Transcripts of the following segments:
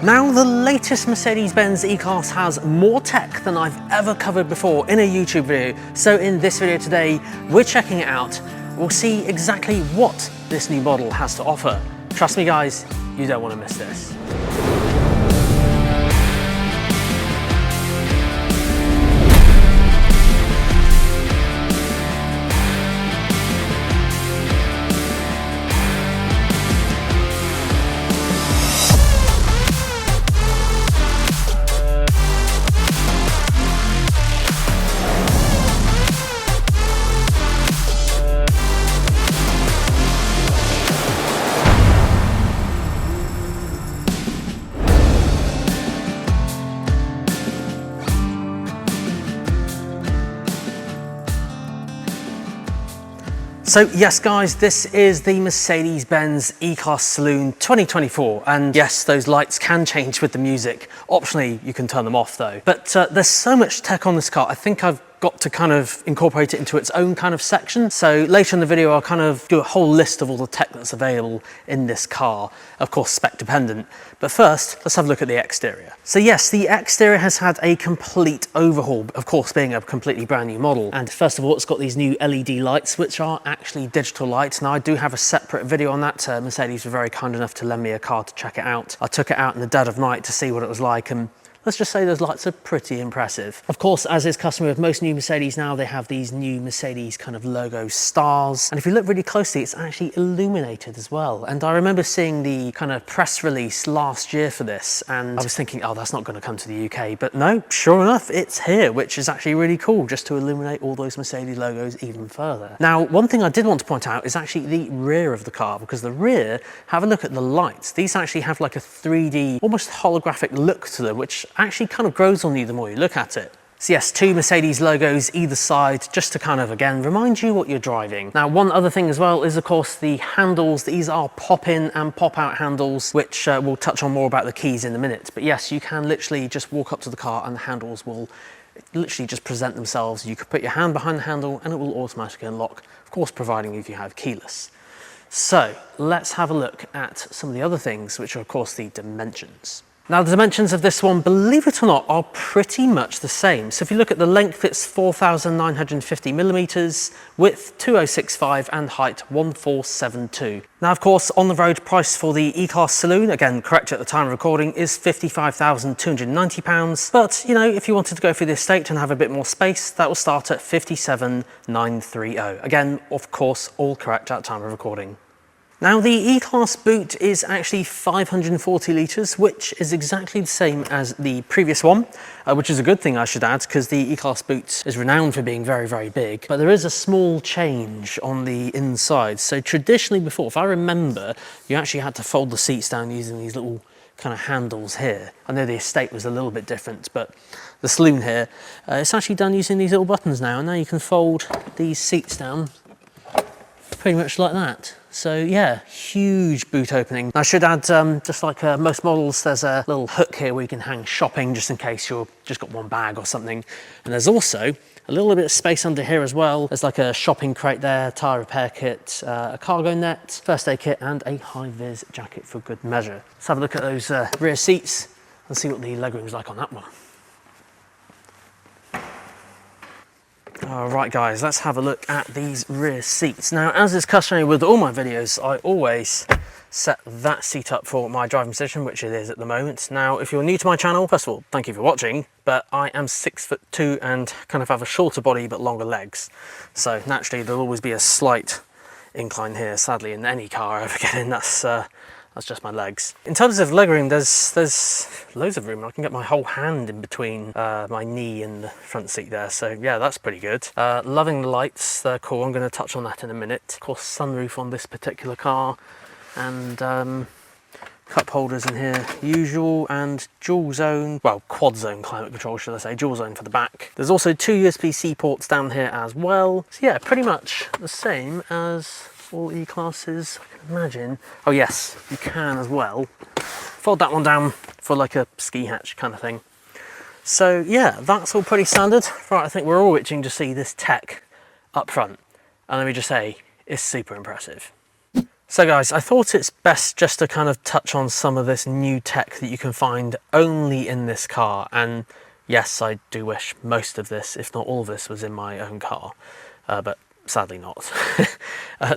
Now, the latest Mercedes-Benz E-Class has more tech than I've ever covered before in a YouTube video. So in this video today, we're checking it out. We'll see exactly what this new model has to offer. Trust me guys, you don't want to miss this. So yes guys, this is the Mercedes-Benz E-Class Saloon 2024, and yes, those lights can change with the music. Optionally, you can turn them off though. But there's so much tech on this car, I think I've got to kind of incorporate it into its own kind of section. So later in the video, I'll kind of do a whole list of all the tech that's available in this car, of course spec dependent. But first, let's have a look at the exterior. So yes, the exterior has had a complete overhaul, of course being a completely brand new model. And first of all, it's got these new LED lights, which are actually digital lights. Now I do have a separate video on that. Mercedes were very kind enough to lend me a car to check it out. I took it out in the dead of night to see what it was like, and let's just say those lights are pretty impressive. Of course, as is customary with most new Mercedes now, they have these new Mercedes kind of logo stars. And if you look really closely, it's actually illuminated as well. And I remember seeing the kind of press release last year for this, and I was thinking, oh, that's not going to come to the UK. But no, sure enough, it's here, which is actually really cool, just to illuminate all those Mercedes logos even further. Now, one thing I did want to point out is actually the rear of the car, because the rear, have a look at the lights. These actually have like a 3D, almost holographic look to them, which actually kind of grows on you the more you look at it. So yes, two Mercedes logos either side, just to kind of, again, remind you what you're driving. Now, one other thing as well is, of course, the handles. These are pop-in and pop-out handles, which we'll touch on more about the keys in a minute. But yes, you can literally just walk up to the car and the handles will literally just present themselves. You could put your hand behind the handle and it will automatically unlock, of course, providing if you have keyless. So let's have a look at some of the other things, which are, of course, the dimensions. Now, the dimensions of this one, believe it or not, are pretty much the same. So if you look at the length, it's 4,950 millimeters, width 2065, and height 1472. Now, of course, on the road price for the E-Class Saloon, again, correct at the time of recording, is £55,290. But, you know, if you wanted to go through the estate and have a bit more space, that will start at £57,930. Again, of course, all correct at the time of recording. Now, the E-Class boot is actually 540 litres, which is exactly the same as the previous one, which is a good thing, I should add, because the E-Class boot is renowned for being very, very big. But there is a small change on the inside. So traditionally before, if I remember, you actually had to fold the seats down using these little kind of handles here. I know the estate was a little bit different, but the saloon here, it's actually done using these little buttons now. And now you can fold these seats down pretty much like that. So yeah, huge boot opening. I should add, just like most models, there's a little hook here where you can hang shopping just in case you've just got one bag or something. And there's also a little bit of space under here as well. There's like a shopping crate there, tyre repair kit, a cargo net, first aid kit, and a high-vis jacket for good measure. Let's have a look at those rear seats and see what the legroom's like on that one. All right guys, let's have a look at these rear seats. Now, as is customary with all my videos, I always set that seat up for my driving position, which it is at the moment. Now, if you're new to my channel, first of all, thank you for watching, but I am 6'2" and kind of have a shorter body but longer legs. So naturally, there'll always be a slight incline here, sadly, in any car I ever get in. That's just my legs. In terms of legroom, there's loads of room. I can get my whole hand in between my knee and the front seat there. So yeah, that's pretty good. Loving the lights, they're cool. I'm going to touch on that in a minute. Of course, sunroof on this particular car, and cup holders in here, usual, and dual zone, well, quad zone climate control, should I say, dual zone for the back. There's also two USB-C ports down here as well. So yeah, pretty much the same as all E-Classes, I can imagine. Oh yes, you can as well fold that one down for like a ski hatch kind of thing. So yeah, that's all pretty standard. Right, I think we're all itching to see this tech up front. And let me just say, it's super impressive. So guys, I thought it's best just to kind of touch on some of this new tech that you can find only in this car. And yes, I do wish most of this, if not all of this, was in my own car, but sadly not.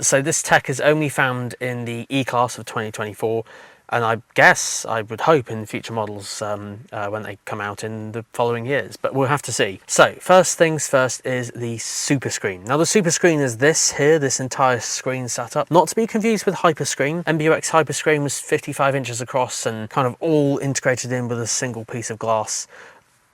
So this tech is only found in the E-Class of 2024. And I guess, I would hope, in future models when they come out in the following years, but we'll have to see. So first things first is the SuperScreen. Now the SuperScreen is this here, this entire screen setup. Not to be confused with Hyperscreen. MBUX Hyperscreen was 55 inches across and kind of all integrated in with a single piece of glass.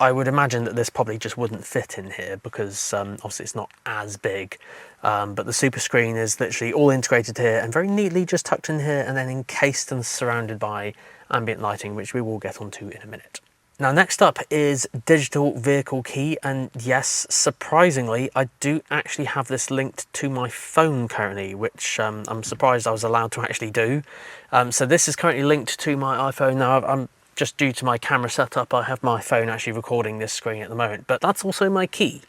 I would imagine that this probably just wouldn't fit in here because obviously it's not as big. But the SuperScreen is literally all integrated here and very neatly just tucked in here and then encased and surrounded by ambient lighting, which we will get onto in a minute. Now next up is digital vehicle key, and yes, surprisingly, I do actually have this linked to my phone currently, which I'm surprised I was allowed to actually do. So this is currently linked to my iPhone now. I'm just due to my camera setup, I have my phone actually recording this screen at the moment, but that's also my key.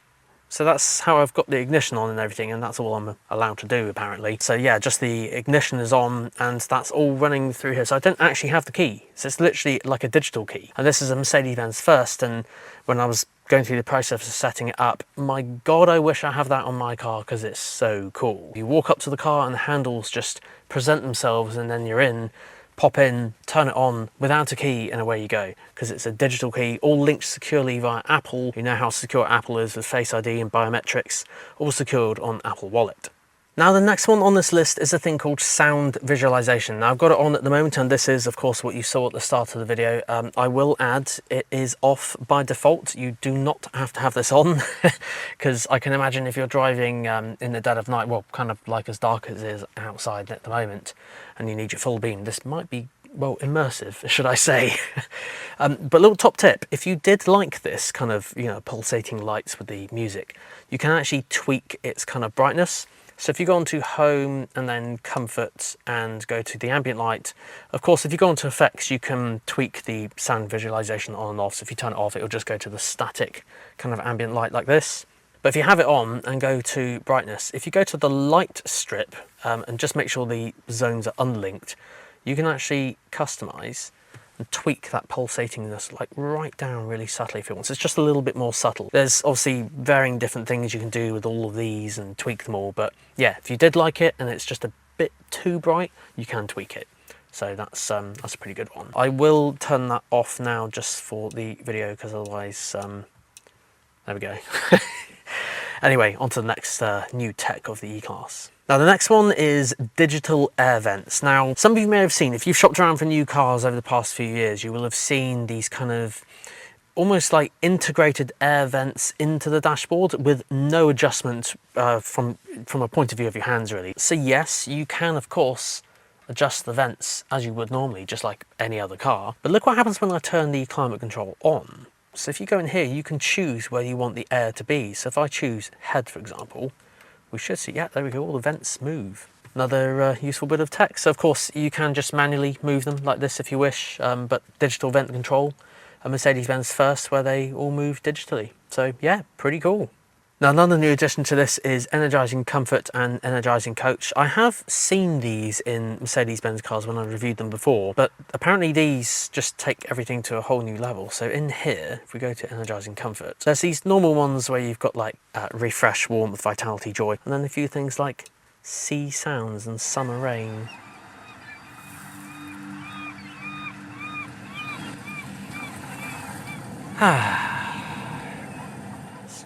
So that's how I've got the ignition on and everything, and that's all I'm allowed to do apparently. So yeah, just the ignition is on and that's all running through here. So I don't actually have the key. So it's literally like a digital key. And this is a Mercedes-Benz first, and when I was going through the process of setting it up, my God, I wish I have that on my car because it's so cool. You walk up to the car and the handles just present themselves and then you're in. Pop in, turn it on without a key, and away you go, because it's a digital key, all linked securely via Apple. You know how secure Apple is with Face ID and biometrics, all secured on Apple Wallet. Now the next one on this list is a thing called sound visualization. Now I've got it on at the moment, and this is of course what you saw at the start of the video. I will add, it is off by default. You do not have to have this on, because I can imagine if you're driving in the dead of night, well, kind of like as dark as it is outside at the moment, and you need your full beam, this might be, well, immersive, should I say. But little top tip, if you did like this kind of, you know, pulsating lights with the music, you can actually tweak its kind of brightness. So if you go onto Home and then Comfort and go to the ambient light, of course, if you go onto effects, you can tweak the sound visualization on and off. So if you turn it off, it'll just go to the static kind of ambient light like this. But if you have it on and go to brightness, if you go to the light strip and just make sure the zones are unlinked, you can actually customize and tweak that pulsatingness like right down really subtly if you want. So it's just a little bit more subtle. There's obviously varying different things you can do with all of these and tweak them all, but yeah, if you did like it and it's just a bit too bright, you can tweak it. So that's a pretty good one. I will turn that off now just for the video, because otherwise, there we go. Anyway, on to the next new tech of the E-Class. Now the next one is digital air vents. Now some of you may have seen, if you've shopped around for new cars over the past few years, you will have seen these kind of almost like integrated air vents into the dashboard with no adjustment from a point of view of your hands really. So yes, you can of course adjust the vents as you would normally, just like any other car. But look what happens when I turn the climate control on. So if you go in here, you can choose where you want the air to be. So if I choose head, for example, we should see, yeah, there we go, all the vents move. Another useful bit of tech. So of course, you can just manually move them like this if you wish, but digital vent control, a Mercedes-Benz first, where they all move digitally. So yeah, pretty cool. Now another new addition to this is Energizing Comfort and Energizing Coach. I have seen these in Mercedes-Benz cars when I reviewed them before, but apparently these just take everything to a whole new level. So in here, if we go to Energizing Comfort, there's these normal ones where you've got like refresh, warmth, vitality, joy, and then a few things like sea sounds and summer rain.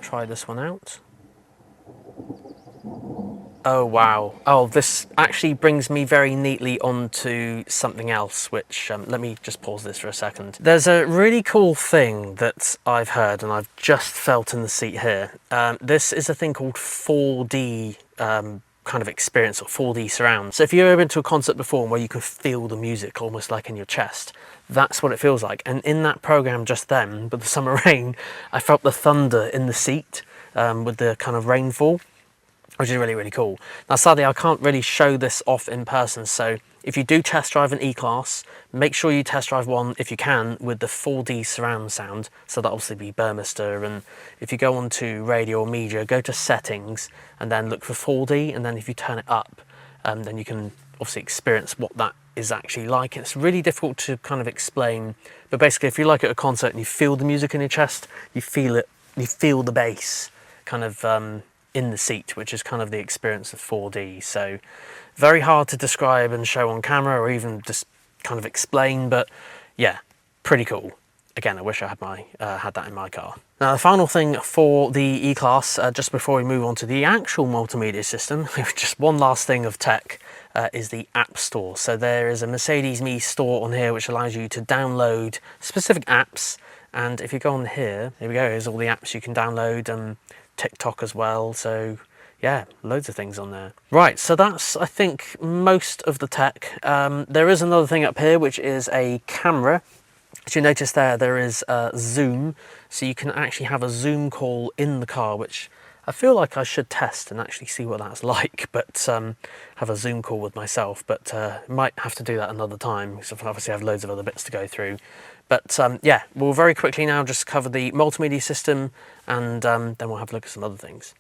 Try this one out. Oh wow. Oh, this actually brings me very neatly onto something else, which let me just pause this for a second. There's a really cool thing that I've heard and I've just felt in the seat here. This is a thing called 4D kind of experience, or 4D surround. So if you've ever been to a concert before where you can feel the music almost like in your chest, that's what it feels like. And in that program just then, with the summer rain, I felt the thunder in the seat with the kind of rainfall, which is really, really cool. Now, sadly, I can't really show this off in person. So if you do test drive an E-Class, make sure you test drive one, if you can, with the 4D surround sound. So that'll obviously be Burmester. And if you go onto radio or media, go to settings and then look for 4D. And then if you turn it up, then you can obviously experience what that is actually like. It's really difficult to kind of explain, but basically if you like at a concert and you feel the music in your chest, you feel it, you feel the bass kind of in the seat, which is kind of the experience of 4D. So very hard to describe and show on camera or even just kind of explain, but yeah, pretty cool. Again, I wish I had that in my car. Now, the final thing for the E-Class, just before we move on to the actual multimedia system, just one last thing of tech, is the App Store. So there is a Mercedes Me store on here which allows you to download specific apps. And if you go on here we go, here's all the apps you can download, TikTok as well. So yeah, loads of things on there. Right, so that's, I think, most of the tech. There is another thing up here, which is a camera. As you notice there is zoom, so you can actually have a zoom call in the car, which I feel like I should test and actually see what that's like, but have a zoom call with myself, but might have to do that another time, because I obviously have loads of other bits to go through. But yeah, we'll very quickly now just cover the multimedia system, and then we'll have a look at some other things.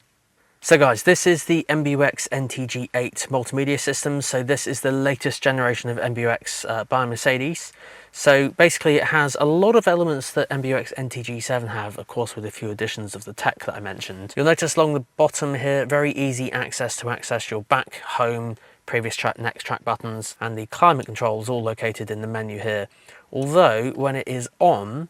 So guys, this is the MBUX NTG8 multimedia system. So this is the latest generation of MBUX by Mercedes. So basically it has a lot of elements that MBUX NTG7 have, of course with a few additions of the tech that I mentioned. You'll notice along the bottom here, very easy access to access your back, home, previous track, next track buttons, and the climate controls all located in the menu here. Although when it is on,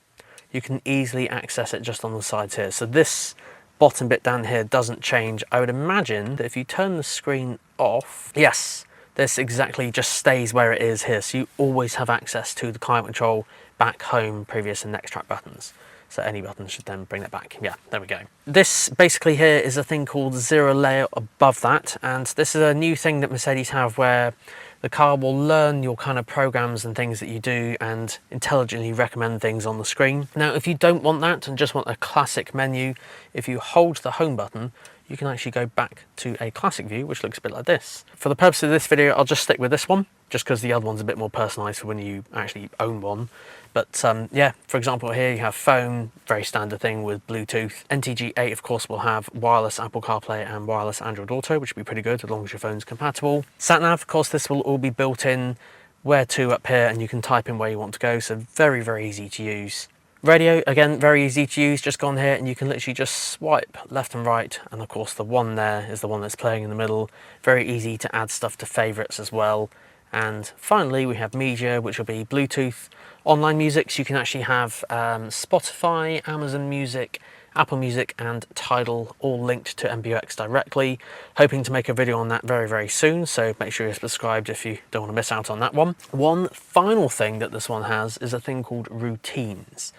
you can easily access it just on the sides here. So this bottom bit down here doesn't change. I would imagine that if you turn the screen off, yes, this exactly just stays where it is here. So you always have access to the climate control, back, home, previous and next track buttons. So any button should then bring that back. Yeah, there we go. This basically here is a thing called zero layer above that. And this is a new thing that Mercedes have where the car will learn your kind of programs and things that you do and intelligently recommend things on the screen. Now, if you don't want that and just want a classic menu, if you hold the home button, you can actually go back to a classic view, which looks a bit like this. For the purpose of this video, I'll just stick with this one, just because the other one's a bit more personalized for when you actually own one. But yeah, for example, here you have phone, very standard thing with Bluetooth. NTG8, of course, will have wireless Apple CarPlay and wireless Android Auto, which will be pretty good as long as your phone's compatible. SatNav, of course, this will all be built in, where to up here, and you can type in where you want to go, so very, very easy to use. Radio, again, very easy to use. Just go on here and you can literally just swipe left and right, and of course the one there is the one that's playing in the middle. Very easy to add stuff to favorites as well. And finally we have media, which will be Bluetooth, online music, so you can actually have Spotify, Amazon Music, Apple Music and Tidal all linked to MBUX directly. Hoping to make a video on that very, very soon, so make sure you're subscribed if you don't want to miss out on that one. One final thing that this one has is a thing called routines.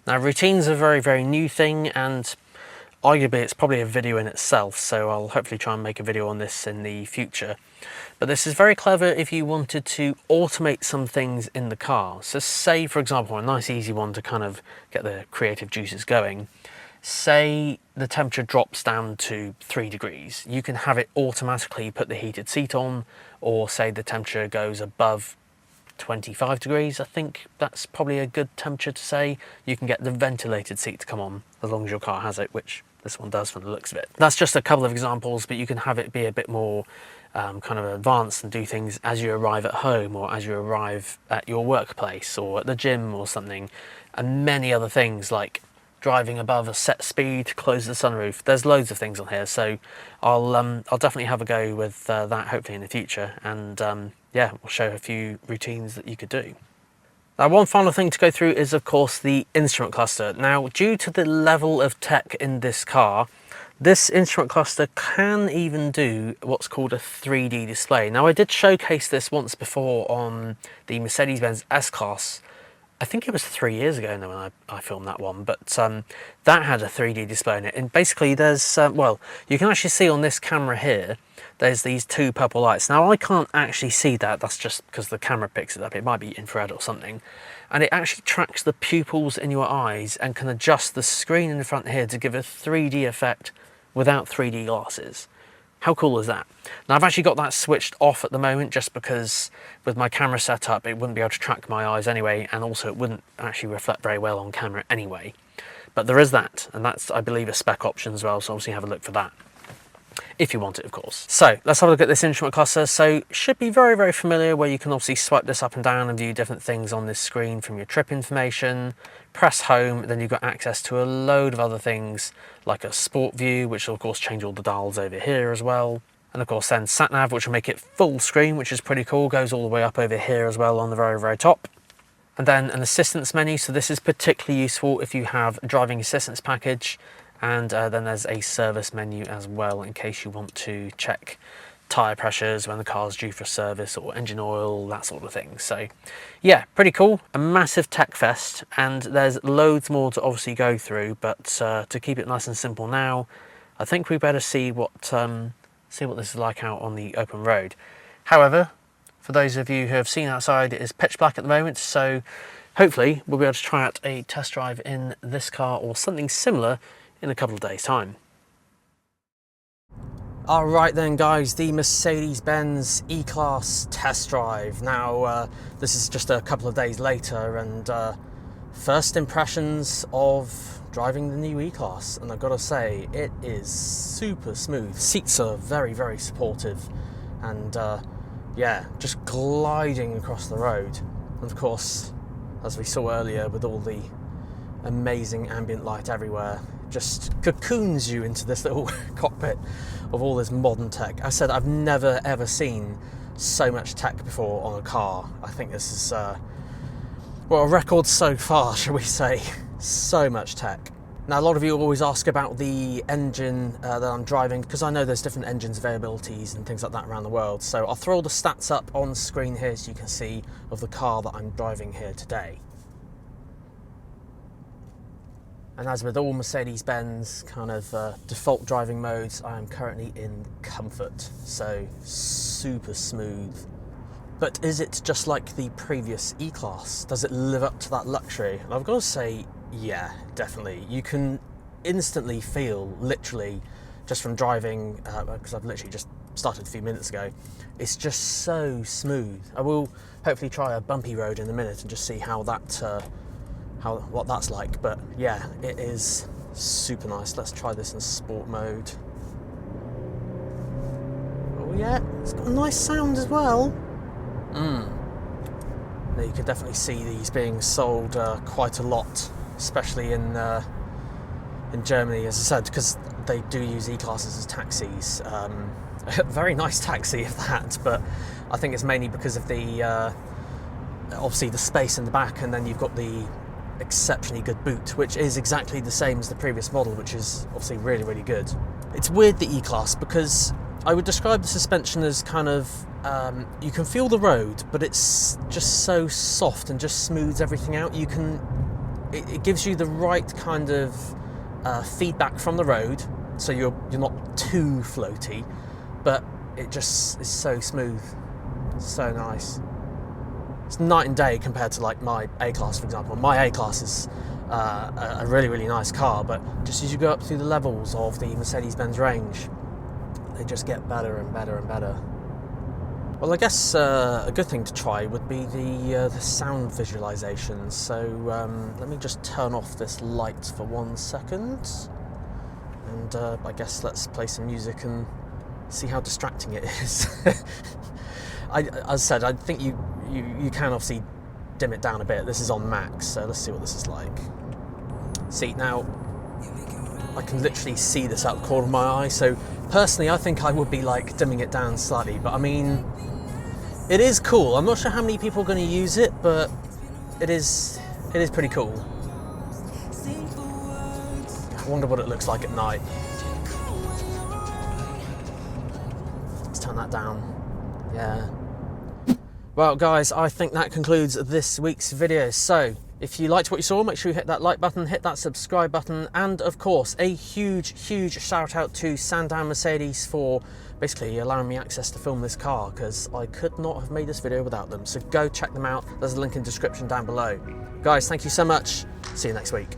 Now, routines are a very, very new thing, and arguably it's probably a video in itself, so I'll hopefully try and make a video on this in the future. But this is very clever if you wanted to automate some things in the car. So say, for example, a nice easy one to kind of get the creative juices going. Say the temperature drops down to 3 degrees. You can have it automatically put the heated seat on, or say the temperature goes above 25 degrees. I think that's probably a good temperature to say. You can get the ventilated seat to come on as long as your car has it, which this one does from the looks of it. That's just a couple of examples, but you can have it be a bit more kind of advanced and do things as you arrive at home or as you arrive at your workplace or at the gym or something, and many other things like driving above a set speed, close the sunroof. There's loads of things on here, so I'll definitely have a go with that hopefully in the future, and yeah, we'll show a few routines that you could do. Now, one final thing to go through is of course the instrument cluster. Now, due to the level of tech in this car, this instrument cluster can even do what's called a 3D display. Now, I did showcase this once before on the Mercedes-Benz S-Class. I think it was 3 years ago now when I filmed that one, but that had a 3D display in it. And basically there's, well, you can actually see on this camera here, there's these two purple lights. Now I can't actually see that, that's just because the camera picks it up. It might be infrared or something. And it actually tracks the pupils in your eyes and can adjust the screen in the front here to give a 3D effect without 3D glasses. How cool is that? Now, I've actually got that switched off at the moment just because with my camera set up, it wouldn't be able to track my eyes anyway, and also it wouldn't actually reflect very well on camera anyway. But there is that, and that's, I believe, a spec option as well, so obviously have a look for that. if you want it, of course. So let's have a look at this instrument cluster. So should be very, very familiar, where you can obviously swipe this up and down and view different things on this screen from your trip information. Press home, then you've got access to a load of other things like a sport view, which will of course change all the dials over here as well. And of course then sat nav, which will make it full screen, which is pretty cool, goes all the way up over here as well on the very, very top. And then an assistance menu, so this is particularly useful if you have a driving assistance package. And then there's a service menu as well, in case you want to check tyre pressures when the car's due for service, or engine oil, that sort of thing. So yeah, pretty cool, a massive tech fest, and there's loads more to obviously go through, but to keep it nice and simple now, I think we better see what this is like out on the open road. However, for those of you who have seen outside, it is pitch black at the moment, so hopefully we'll be able to try out a test drive in this car or something similar in a couple of days' time. Alright then guys, the Mercedes-Benz E-Class test drive. Now this is just a couple of days later, and first impressions of driving the new E-Class, and I've got to say it is super smooth. Seats are very, very supportive, and yeah, just gliding across the road. And of course, as we saw earlier, with all the amazing ambient light everywhere, just cocoons you into this little cockpit of all this modern tech. I said I've never ever seen so much tech before on a car. I think this is well, a record so far, shall we say. So much tech. Now a lot of you always ask about the engine that I'm driving, because I know there's different engines availabilities and things like that around the world. So I'll throw all the stats up on screen here so you can see of the car that I'm driving here today. And as with all Mercedes-Benz kind of default driving modes, I am currently in Comfort, so super smooth. But is it just like the previous E-Class? Does it live up to that luxury? And I've got to say, yeah, definitely. You can instantly feel, literally, just from driving, because I've literally just started a few minutes ago, it's just so smooth. I will hopefully try a bumpy road in a minute and just see how that what that's like, but yeah, it is super nice. Let's try this in sport mode. Oh yeah, it's got a nice sound as well. Now you can definitely see these being sold quite a lot, especially in Germany, as I said, because they do use E-Classes as taxis. A very nice taxi of that, but I think it's mainly because of the obviously the space in the back, and then you've got the exceptionally good boot, which is exactly the same as the previous model, which is obviously really, really good. It's weird, the E-Class, because I would describe the suspension as kind of, you can feel the road, but it's just so soft and just smooths everything out. It gives you the right kind of feedback from the road, so you're not too floaty, but it just is so smooth, so nice. It's night and day compared to like my A-Class, for example. My A-Class is a really, really nice car, but just as you go up through the levels of the Mercedes-Benz range, they just get better and better and better. Well, I guess a good thing to try would be the sound visualization. So let me just turn off this light for 1 second, and I guess let's play some music and see how distracting it is. As I said, I think you can obviously dim it down a bit. This is on max, so let's see what this is like. See, now I can literally see this out the corner of my eye, so personally I think I would be like dimming it down slightly, but I mean, it is cool. I'm not sure how many people are going to use it, but it is pretty cool. I wonder what it looks like at night. Let's turn that down. Yeah. Well guys, I think that concludes this week's video. So if you liked what you saw, make sure you hit that like button, hit that subscribe button, and of course a huge shout out to Sandown Mercedes for basically allowing me access to film this car, because I could not have made this video without them. So go check them out. There's a link in the description down below. Guys, thank you so much. See you next week.